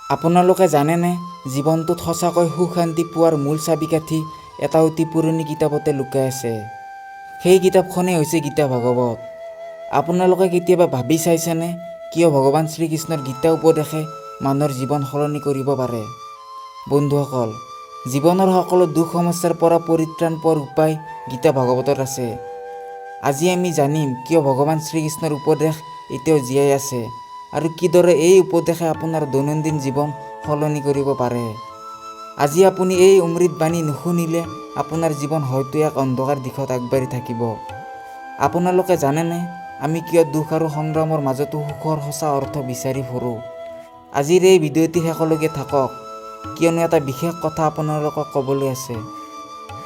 আপোনালোকে জানেনে, জীৱনটোত সঁচাকৈ সুখ শান্তি পোৱাৰ মূল চাবিকাঠি এটা অতি পুৰণি কিতাপতে লুকাই আছে। সেই কিতাপখনেই হৈছে গীতা ভাগৱত। আপোনালোকে কেতিয়াবা ভাবি চাইছেনে, কিয় ভগৱান শ্ৰীকৃষ্ণৰ গীতা উপদেশে মানুহৰ জীৱন সলনি কৰিব পাৰে? বন্ধুসকল, জীৱনৰ সকলো দুখ সমস্যাৰ পৰা পৰিত্ৰাণ পোৱাৰ উপায় গীতা ভাগৱতত আছে। আজি আমি জানিম কিয় ভগৱান শ্ৰীকৃষ্ণৰ উপদেশ এতিয়াও জীয়াই আছে আৰু কিদৰে এই উপদেশে আপোনাৰ দৈনন্দিন জীৱন সলনি কৰিব পাৰে। আজি আপুনি এই অমৃত বাণী নুশুনিলে আপোনাৰ জীৱন হয়তো এক অন্ধকাৰ দিশত আগবাঢ়ি থাকিব। আপোনালোকে জানেনে, আমি কিয় দুখ আৰু সংগ্ৰামৰ মাজতো সুখৰ সঁচা অৰ্থ বিচাৰি ফুৰোঁ? আজিৰ এই ভিডিঅ'টি শেষলৈকে থাকক, কিয়নো এটা বিশেষ কথা আপোনালোকক ক'বলৈ আছে।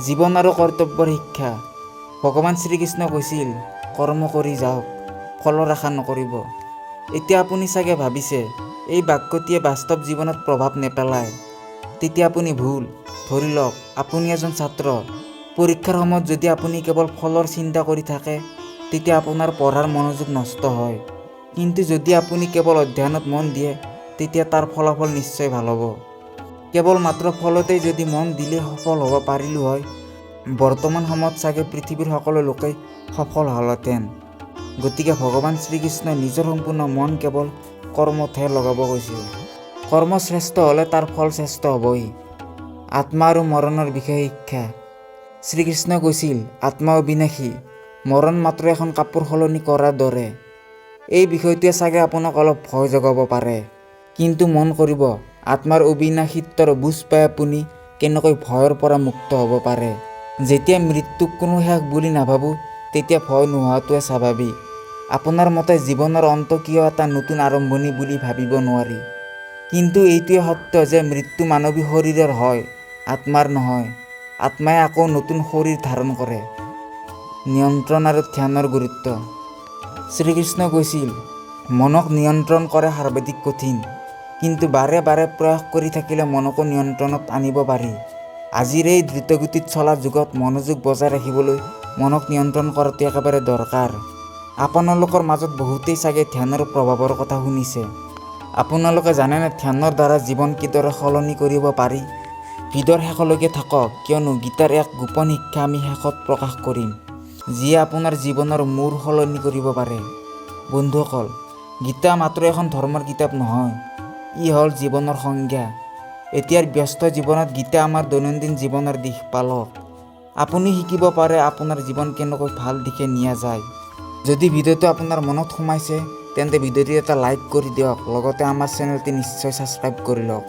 জীৱন আৰু কৰ্তব্যৰ শিক্ষা। ভগৱান শ্ৰীকৃষ্ণই কৈছিল, কৰ্ম কৰি যাওক, ফলৰ আশা নকৰিব। এতিয়া আপুনি চাগে ভাবিছে, এই বাক্যটিয়ে বাস্তৱ জীৱনত প্ৰভাৱ নেপেলায়। তেতিয়া আপুনি ভুল। ধৰি লওক, আপুনি এজন ছাত্ৰ। পৰীক্ষাৰ সময়ত যদি আপুনি কেৱল ফলৰ চিন্তা কৰি থাকে, তেতিয়া আপোনাৰ পঢ়াৰ মনোযোগ নষ্ট হয়। কিন্তু যদি আপুনি কেৱল অধ্যয়নত মন দিয়ে, তেতিয়া তাৰ ফলাফল নিশ্চয় ভাল হ'ব। কেৱল মাত্ৰ ফলতেই যদি মন দিলে সফল হ'ব পাৰিলোঁ হয়, বৰ্তমান সময়ত চাগে পৃথিৱীৰ সকলো লোকেই সফল হ'লহেঁতেন। গতিকে ভগৱান শ্ৰীকৃষ্ণই নিজৰ সম্পূৰ্ণ মন কেৱল কৰ্মতহে লগাব কৈছিল। কৰ্ম শ্ৰেষ্ঠ হ'লে তাৰ ফল শ্ৰেষ্ঠ হ'বই। আত্মা আৰু মৰণৰ বিষয়ে শিক্ষা। শ্ৰীকৃষ্ণই কৈছিল, আত্মা অবিনাশী, মৰণ মাত্ৰ এখন কাপোৰ সলনি কৰাৰ দৰে। এই বিষয়টোৱে চাগে আপোনাক অলপ ভয় জগাব পাৰে। কিন্তু মন কৰিব, আত্মাৰ অবিনাশিত্বৰ বুজ পাই আপুনি কেনেকৈ ভয়ৰ পৰা মুক্ত হ'ব পাৰে। যেতিয়া মৃত্যুক কোনো শেষ বুলি নাভাবোঁ, তেতিয়া ভয় নোহোৱাটোৱে স্বাভাৱিক। আপোনাৰ মতে জীৱনৰ অন্ত কিয় এটা নতুন আৰম্ভণি বুলি ভাবিব নোৱাৰি। কিন্তু এইটোৱে সত্য যে মৃত্যু মানৱী শৰীৰৰ হয়, আত্মাৰ নহয়। আত্মাই আকৌ নতুন শৰীৰ ধাৰণ কৰে। নিয়ন্ত্ৰণ আৰু ধ্যানৰ গুৰুত্ব। শ্ৰীকৃষ্ণই কৈছিল, মনক নিয়ন্ত্ৰণ কৰা সৰ্বাধিক কঠিন, কিন্তু বাৰে বাৰে প্ৰয়াস কৰি থাকিলে মনকো নিয়ন্ত্ৰণত আনিব পাৰি। আজিৰ এই দ্ৰুতগতিত চলা যুগত মনোযোগ বজাই ৰাখিবলৈ মনক নিয়ন্ত্ৰণ কৰাটো একেবাৰে দৰকাৰ। আপোনালোকৰ মাজত বহুতেই চাগে ধ্যানৰ প্ৰভাৱৰ কথা শুনিছে। আপোনালোকে জানেনে ধ্যানৰ দ্বাৰা জীৱন কিদৰে সলনি কৰিব পাৰি? ভিডিঅ'ৰ শেষলৈকে থাকক, কিয়নো গীতাৰ এক গোপন শিক্ষা আমি শেষত প্ৰকাশ কৰিম, যিয়ে আপোনাৰ জীৱনৰ মূৰ সলনি কৰিব পাৰে। বন্ধুসকল, গীতা মাত্ৰ এখন ধৰ্মৰ কিতাপ নহয়, ই হ'ল জীৱনৰ সংজ্ঞা। এতিয়াৰ ব্যস্ত জীৱনত গীতা আমাৰ দৈনন্দিন জীৱনৰ দিশপালক। আপুনি শিকিব পাৰে আপোনাৰ জীৱন কেনেকৈ ভাল দিশে নিয়া যায়। যদি ভিডিঅ'টো আপোনাৰ মনত সোমাইছে, তেন্তে ভিডিঅ'টো এটা লাইক কৰি দিয়ক, লগতে আমাৰ চেনেলটি নিশ্চয় ছাবস্ক্ৰাইব কৰি লওক।